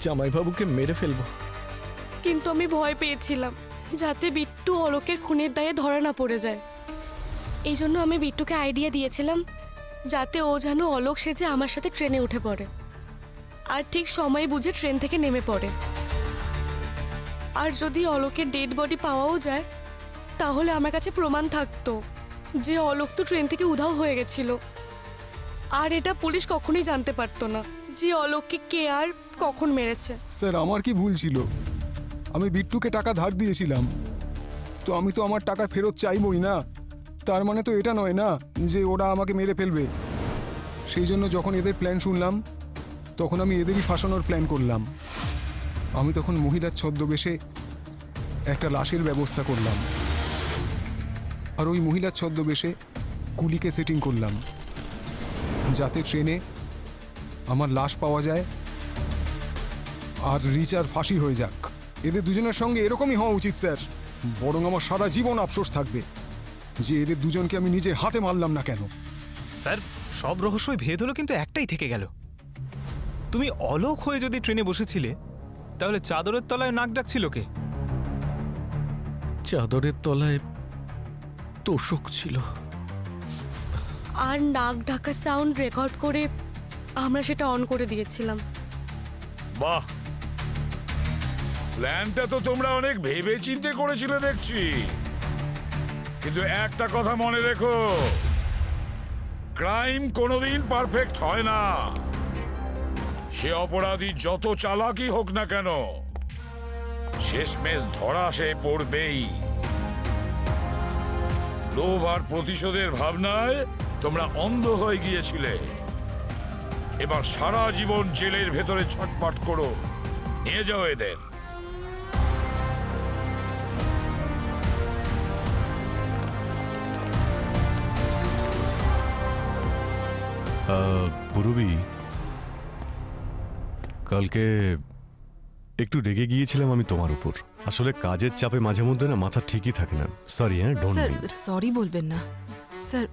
জামাইবাবুকে মেরে ফেলবো। কিন্তু আমি ভয় পেয়েছিলাম যাতে বিট্টু অলোকের খুনের দায়ে ধরা না পড়ে যায়। এই জন্য আমি বিট্টুকে আইডিয়া দিয়েছিলাম যাতে ও যেন অলোক সেজে আমার সাথে ট্রেনে উঠে পড়ে আর ঠিক সময় বুঝে ট্রেন থেকে নেমে পড়ে। আর যদি অলোকের ডেড বডি পাওয়াও যায় তাহলে আমার কাছে প্রমাণ থাকতো যে অলোক তো ট্রেন থেকে উধাও হয়ে গেছিল। আর এটা পুলিশ কখনোই জানতে পারতো না যে অলোককে কে আর কখন মেরেছে। স্যার আমার কি ভুল ছিল? আমি বিট্টুকে টাকা ধার দিয়েছিলাম, তো আমি তো আমার টাকা ফেরত চাইবই না। তার মানে তো এটা নয় না যে ওরা আমাকে মেরে ফেলবে। সেই জন্য যখন এদের প্ল্যান শুনলাম তখন আমি এদেরই ফাঁসানোর প্ল্যান করলাম। আমি তখন মহিলার ছদ্মবেশে একটা লাশের ব্যবস্থা করলাম আর ওই মহিলার ছদ্মবেশে কুলিকে সেটিং করলাম যাতে ট্রেনে আমার লাশ পাওয়া যায় আর রিচার ফাঁসি হয়ে যাক। এদের দুজনের সঙ্গে এরকমই হওয়া উচিত স্যার, বরং আমার সারা জীবন আফসোস থাকবে যে এদের দুজনকে আমি নিজের হাতে মারলাম না কেন। স্যার সব রহস্যই ভেদ হলো, কিন্তু একটাই থেকে গেল। তুমি অলোক হয়ে যদি ট্রেনে বসেছিলে তাহলে চাদরের তলায় নাক ডাকছিল কে? চাদরের তলায় তোষক ছিল। আর নাক ঢাকা সাউন্ড রেকর্ড করে আমরা সেটা অন করে দিয়েছিলাম। বাহ, প্ল্যানটা তো তোমরা অনেক ভেবে চিন্তে করেছিলে দেখছি। কিন্তু একটা কথা মনে রেখো, ক্রাইম কোনোদিন পারফেক্ট হয় না। সে অপরাধী যত চালাকই হোক না কেন, শেষমেশ ধরা সে পড়বেই। লোভ আর প্রতিশোধের ভাবনায় তোমরা অন্ধ হয়ে গিয়েছিলে। এবার সারা জীবন জেলের ভেতরে ছটপট করো। নিয়ে যাও এদের। পুরবী, কালকে একটু রেগে গিয়েছিলাম আমি তোমার উপর। আসলে কাজের চাপে মাঝে মধ্যে না মাথা ঠিকই থাকে না। Sorry. Don't sir mind. Sorry বলবেন না স্যার।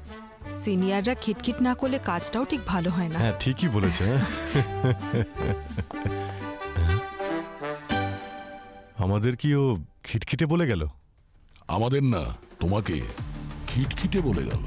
সিনিয়ররা খিটখিট না করলে কাজটাও ঠিক ভালো হয় না। হ্যাঁ ঠিকই বলেছে। আমাদের কি ও খিটখিটে বলে গেল? আমাদের না, তোমাকে খিটখিটে বলে গেল।